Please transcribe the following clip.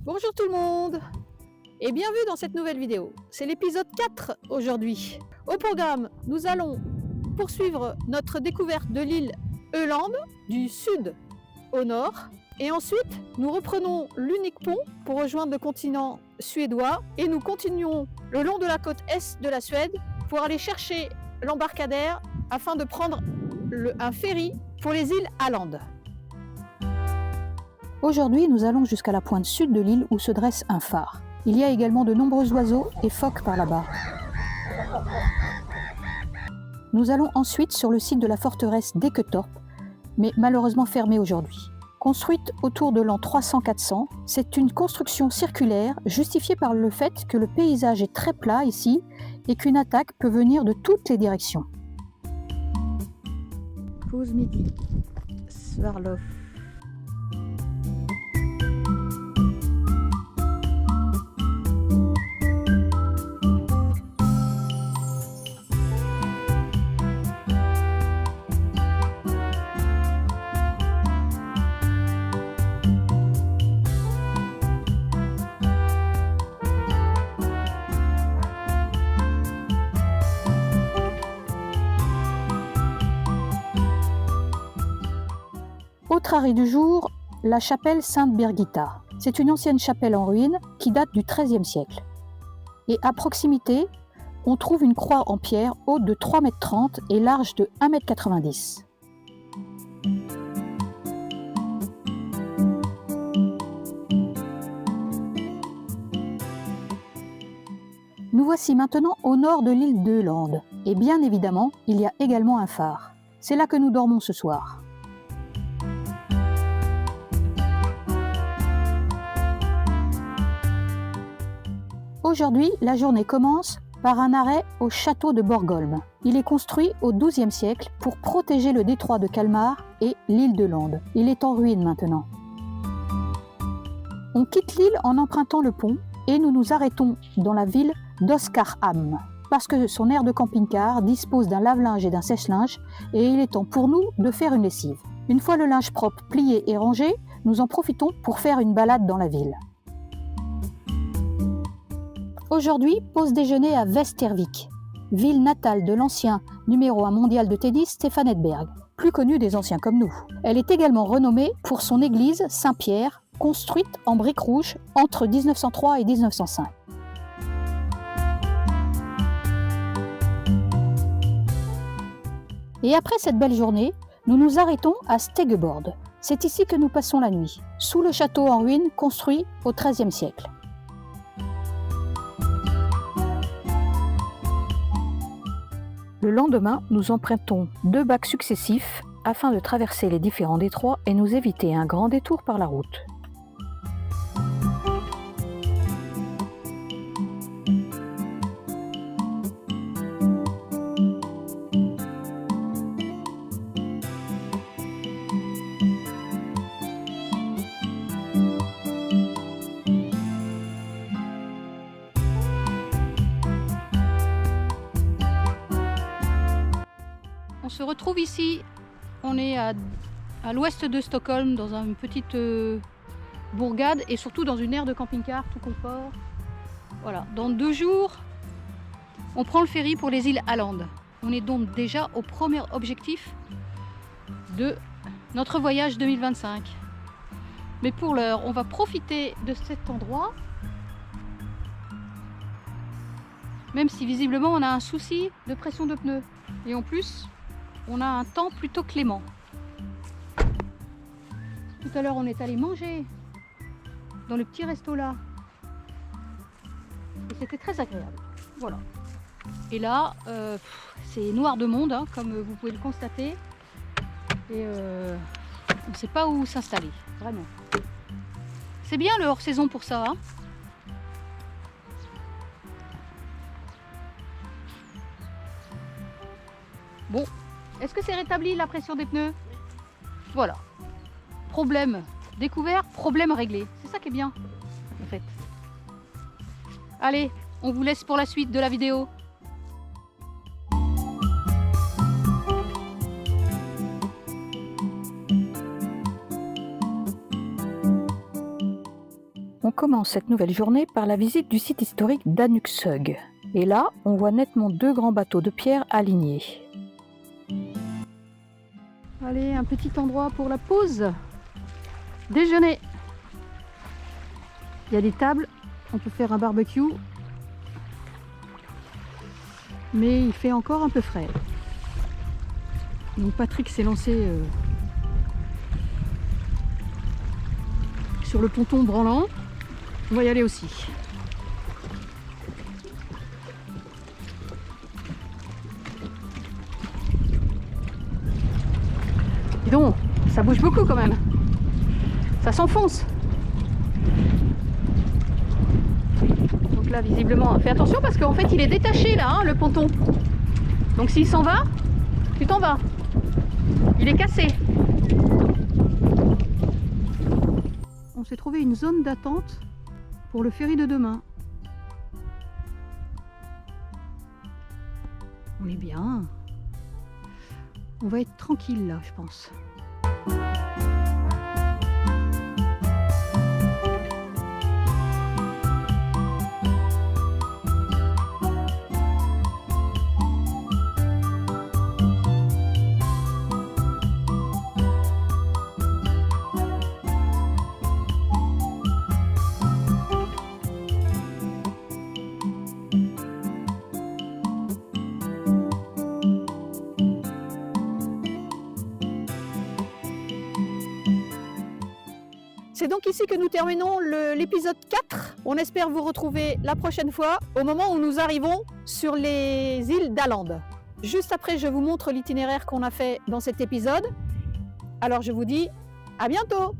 Bonjour tout le monde et bienvenue dans cette nouvelle vidéo. C'est l'épisode 4 aujourd'hui. Au programme, nous allons poursuivre notre découverte de l'île Öland du sud au nord. Et ensuite, nous reprenons l'unique pont pour rejoindre le continent suédois et nous continuons le long de la côte est de la Suède pour aller chercher l'embarcadère afin de prendre un ferry pour les îles Åland. Aujourd'hui, nous allons jusqu'à la pointe sud de l'île où se dresse un phare. Il y a également de nombreux oiseaux et phoques par là-bas. Nous allons ensuite sur le site de la forteresse d'Eketorp, mais malheureusement fermée aujourd'hui. Construite autour de l'an 300-400, c'est une construction circulaire justifiée par le fait que le paysage est très plat ici et qu'une attaque peut venir de toutes les directions. Pause midi, Svarlov. Autre arrêt du jour, la chapelle Sainte-Birgitta. C'est une ancienne chapelle en ruine qui date du XIIIe siècle. Et à proximité, on trouve une croix en pierre haute de 3,30 m et large de 1,90 m. Nous voici maintenant au nord de l'île d'Öland. Et bien évidemment, il y a également un phare. C'est là que nous dormons ce soir. Aujourd'hui, la journée commence par un arrêt au château de Borgholm. Il est construit au XIIe siècle pour protéger le détroit de Kalmar et l'île d'Öland. Il est en ruine maintenant. On quitte l'île en empruntant le pont et nous nous arrêtons dans la ville d'Oskarshamn parce que son aire de camping-car dispose d'un lave-linge et d'un sèche-linge et il est temps pour nous de faire une lessive. Une fois le linge propre plié et rangé, nous en profitons pour faire une balade dans la ville. Aujourd'hui, pause déjeuner à Västervik, ville natale de l'ancien numéro 1 mondial de tennis Stefan Edberg, plus connu des anciens comme nous. Elle est également renommée pour son église Saint-Pierre, construite en briques rouges entre 1903 et 1905. Et après cette belle journée, nous nous arrêtons à Stegebord. C'est ici que nous passons la nuit, sous le château en ruine construit au XIIIe siècle. Le lendemain, nous empruntons 2 bacs successifs afin de traverser les différents détroits et nous éviter un grand détour par la route. On se retrouve ici, on est à l'ouest de Stockholm, dans une petite bourgade et surtout dans une aire de camping-car tout confort. Voilà, dans 2 jours, on prend le ferry pour les îles Åland. On est donc déjà au premier objectif de notre voyage 2025. Mais pour l'heure, on va profiter de cet endroit, même si visiblement on a un souci de pression de pneus. Et en plus, on a un temps plutôt clément. Tout à l'heure, on est allé manger dans le petit resto là. Et c'était très agréable. Voilà. Et là, c'est noir de monde, hein, comme vous pouvez le constater. Et on ne sait pas où s'installer, vraiment. C'est bien le hors-saison pour ça. Hein. Bon. Est-ce que c'est rétabli la pression des pneus? Voilà. Problème découvert, problème réglé. C'est ça qui est bien, en fait. Allez, on vous laisse pour la suite de la vidéo. On commence cette nouvelle journée par la visite du site historique d'Anuksug. Et là, on voit nettement 2 grands bateaux de pierre alignés. Allez, un petit endroit pour la pause. Déjeuner. Il y a des tables, on peut faire un barbecue. Mais il fait encore un peu frais. Donc Patrick s'est lancé sur le ponton branlant. On va y aller aussi. Dis donc, ça bouge beaucoup quand même. Ça s'enfonce. Donc là, visiblement, fais attention parce qu'en fait, il est détaché là, hein, le ponton. Donc s'il s'en va, tu t'en vas. Il est cassé. On s'est trouvé une zone d'attente pour le ferry de demain. On est bien. On va être tranquille là, je pense. C'est donc ici que nous terminons l'épisode 4. On espère vous retrouver la prochaine fois, au moment où nous arrivons sur les îles d'Åland. Juste après, je vous montre l'itinéraire qu'on a fait dans cet épisode. Alors je vous dis à bientôt!